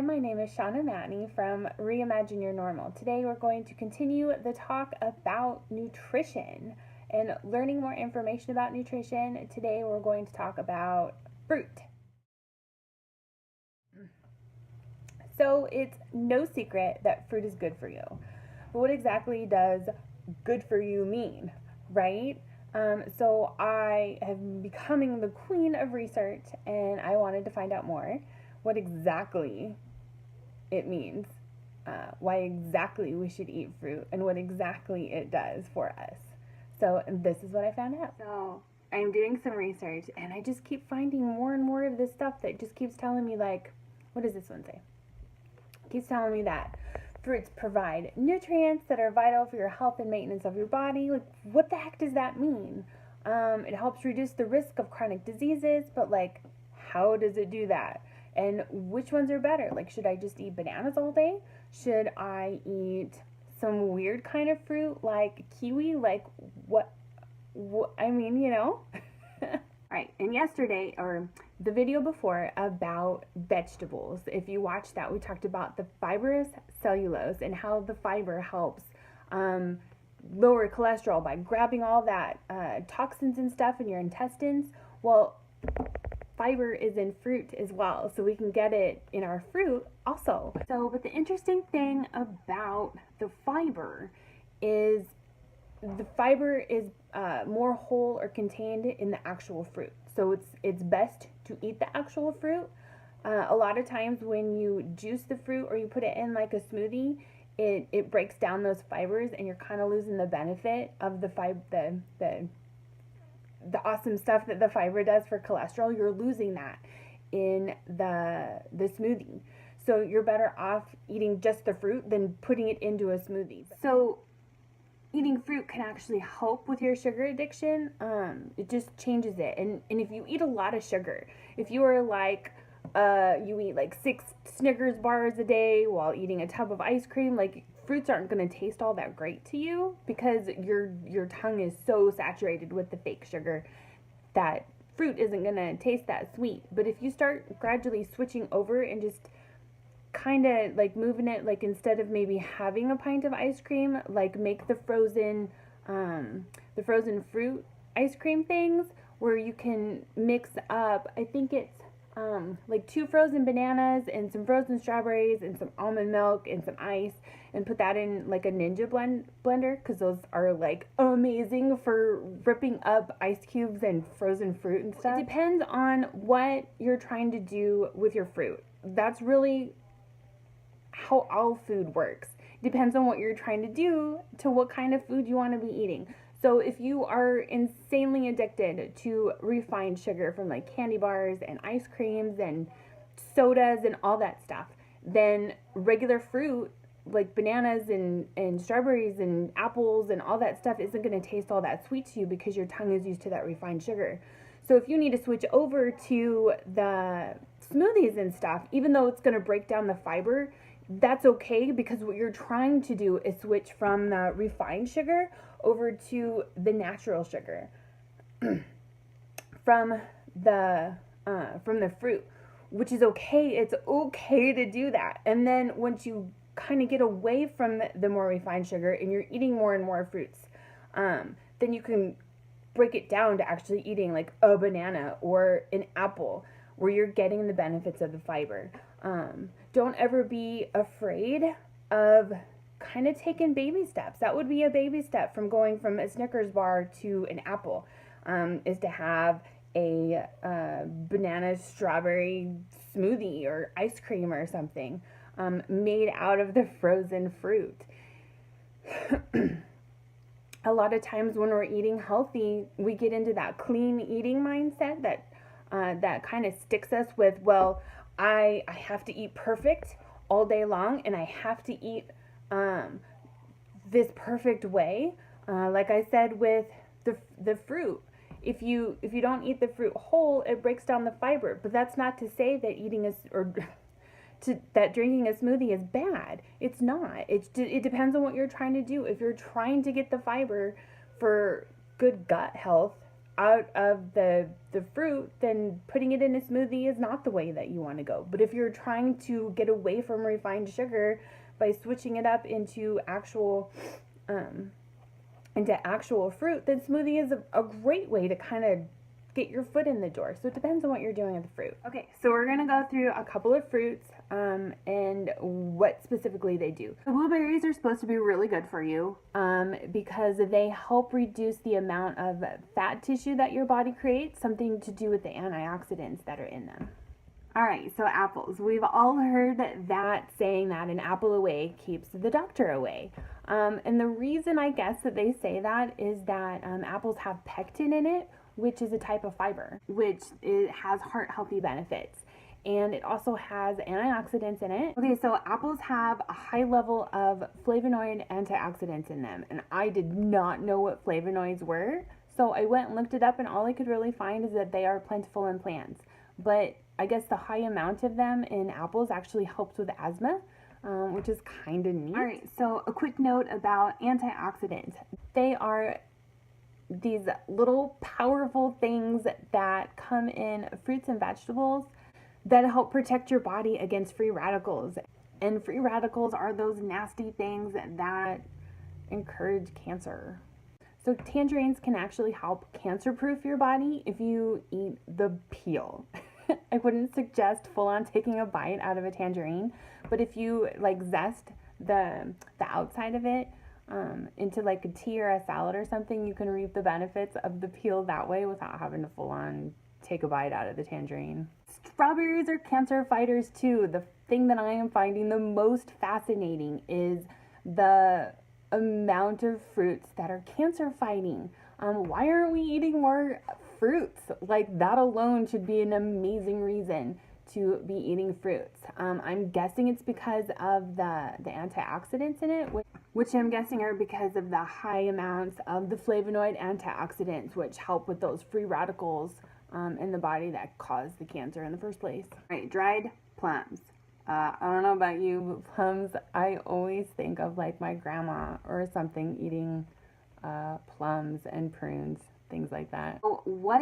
my name is Shauna Matney from Reimagine Your Normal. Today we're going to continue the talk about nutrition and learning more information about nutrition. Today we're going to talk about fruit. So it's no secret that fruit is good for you. But what exactly does good for you mean, right? So I have been becoming the queen of research and I wanted to find out more what exactly it means, why exactly we should eat fruit, and what exactly it does for us. So this is what I found out. So I'm doing some research and I just keep finding more and more of this stuff that just keeps telling me, like, what does this one say? It keeps telling me that fruits provide nutrients that are vital for your health and maintenance of your body. Like, what the heck does that mean? It helps reduce the risk of chronic diseases, but like, how does it do that? And which ones are better? Like, should I just eat bananas all day? Should I eat some weird kind of fruit like kiwi? Like, what I mean, you know? Right, and yesterday, or the video before about vegetables, if you watched that, we talked about the fibrous cellulose and how the fiber helps lower cholesterol by grabbing all that toxins and stuff in your intestines. Well, fiber is in fruit as well, so we can get it in our fruit also. So, but the interesting thing about the fiber is more whole or contained in the actual fruit. So it's best to eat the actual fruit. A lot of times when you juice the fruit or you put it in like a smoothie, it breaks down those fibers and you're kind of losing the benefit of the awesome stuff that the fiber does for cholesterol. You're losing that in the smoothie. So you're better off eating just the fruit than putting it into a smoothie. So eating fruit can actually help with your sugar addiction. It just changes it. And if you eat a lot of sugar, if you are like, you eat like 6 Snickers bars a day while eating a tub of ice cream, like, fruits aren't going to taste all that great to you because your tongue is so saturated with the fake sugar that fruit isn't going to taste that sweet. But if you start gradually switching over and just kind of like moving it, like instead of maybe having a pint of ice cream, like make the frozen fruit ice cream things where you can mix up, I think it's like 2 frozen bananas and some frozen strawberries and some almond milk and some ice, and put that in like a Ninja blender, because those are like amazing for ripping up ice cubes and frozen fruit and stuff. It depends on what you're trying to do with your fruit. That's really how all food works. It depends on what you're trying to do to what kind of food you want to be eating. So if you are insanely addicted to refined sugar from like candy bars and ice creams and sodas and all that stuff, then regular fruit like bananas and strawberries and apples and all that stuff isn't going to taste all that sweet to you because your tongue is used to that refined sugar. So if you need to switch over to the smoothies and stuff, even though it's going to break down the fiber, that's okay, because what you're trying to do is switch from the refined sugar over to the natural sugar from the fruit, which is okay. It's okay to do that. And then once you kind of get away from the more refined sugar and you're eating more and more fruits, then you can break it down to actually eating like a banana or an apple, where you're getting the benefits of the fiber. Don't ever be afraid of kind of taking baby steps. That would be a baby step from going from a Snickers bar to an apple, is to have a banana strawberry smoothie or ice cream or something made out of the frozen fruit. A lot of times when we're eating healthy, we get into that clean eating mindset that kind of sticks us with, well, I have to eat perfect all day long, and I have to eat this perfect way. Like I said with the fruit, if you don't eat the fruit whole, it breaks down the fiber. But that's not to say that that drinking a smoothie is bad. It's not. It depends on what you're trying to do. If you're trying to get the fiber for good gut health, out of the fruit, then putting it in a smoothie is not the way that you want to go. But if you're trying to get away from refined sugar by switching it up into actual fruit, then smoothie is a great way to kind of get your foot in the door. So it depends on what you're doing with the fruit. Okay, so we're gonna go through a couple of fruits and what specifically they do. The blueberries are supposed to be really good for you because they help reduce the amount of fat tissue that your body creates, something to do with the antioxidants that are in them. All right, so apples. We've all heard that saying that an apple away keeps the doctor away. And the reason I guess that they say that is that apples have pectin in it, which is a type of fiber, which has heart healthy benefits. And it also has antioxidants in it. Okay, so apples have a high level of flavonoid antioxidants in them. And I did not know what flavonoids were. So I went and looked it up, and all I could really find is that they are plentiful in plants. But I guess the high amount of them in apples actually helps with asthma, which is kind of neat. All right, so a quick note about antioxidants. They are these little powerful things that come in fruits and vegetables that help protect your body against free radicals. And free radicals are those nasty things that encourage cancer. So tangerines can actually help cancer-proof your body if you eat the peel. I wouldn't suggest full-on taking a bite out of a tangerine, but if you like zest the outside of it into like a tea or a salad or something, you can reap the benefits of the peel that way without having to full-on take a bite out of the tangerine. Strawberries are cancer fighters too. The thing that I am finding the most fascinating is the amount of fruits that are cancer fighting. Why aren't we eating more fruits? Like that alone should be an amazing reason to be eating fruits. I'm guessing it's because of the antioxidants in it, which I'm guessing are because of the high amounts of the flavonoid antioxidants, which help with those free radicals in the body that cause the cancer in the first place. All right, dried plums. I don't know about you, but plums, I always think of like my grandma or something eating plums and prunes, things like that. So what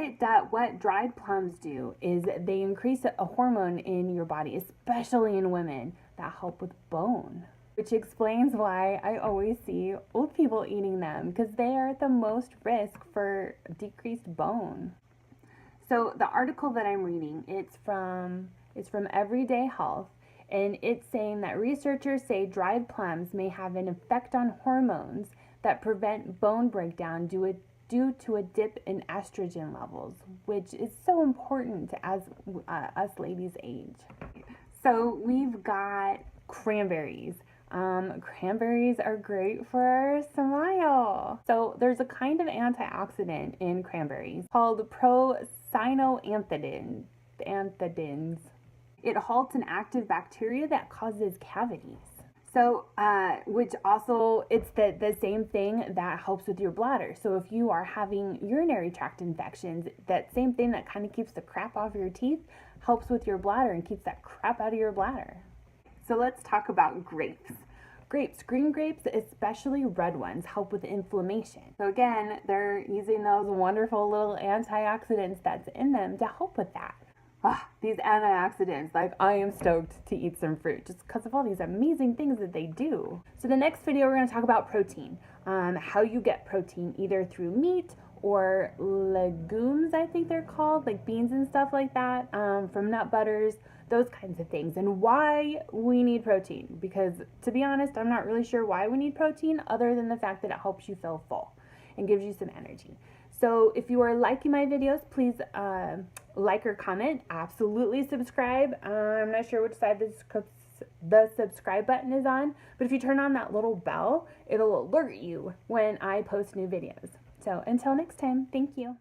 dried plums do is they increase a hormone in your body, especially in women, that help with bone, which explains why I always see old people eating them, because they are at the most risk for decreased bone. So the article that I'm reading, it's from Everyday Health, and it's saying that researchers say dried plums may have an effect on hormones that prevent bone breakdown due to a dip in estrogen levels, which is so important as us ladies age. So we've got cranberries. Cranberries are great for our smile. So there's a kind of antioxidant in cranberries called procyanothianidins. It halts an active bacteria that causes cavities. So, which also, it's the same thing that helps with your bladder. So if you are having urinary tract infections, that same thing that kind of keeps the crap off your teeth helps with your bladder and keeps that crap out of your bladder. So let's talk about grapes. Green grapes, especially red ones, help with inflammation. So again, they're using those wonderful little antioxidants that's in them to help with that. These antioxidants, like I am stoked to eat some fruit just because of all these amazing things that they do. So the next video we're going to talk about protein, how you get protein either through meat or legumes, I think they're called, like beans and stuff like that, from nut butters, those kinds of things, and why we need protein. Because to be honest, I'm not really sure why we need protein other than the fact that it helps you feel full and gives you some energy. So if you are liking my videos, please like or comment. Absolutely subscribe. I'm not sure which side the subscribe button is on, but if you turn on that little bell, it'll alert you when I post new videos. So until next time, thank you.